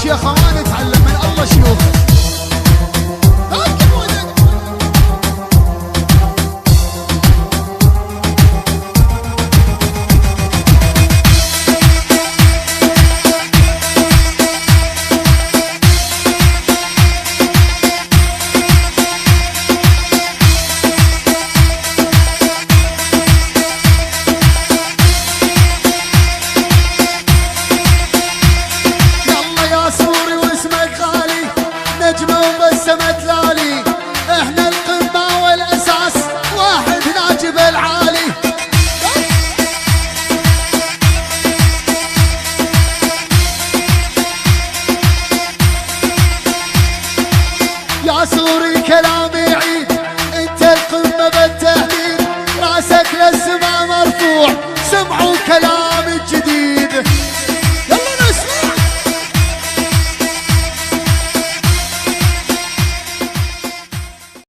يا خوان تعلم من الله شيوخ. يا سوري كلامي عيد، انت القمة بالتهديد، راسك للسما مرفوع، سمعوا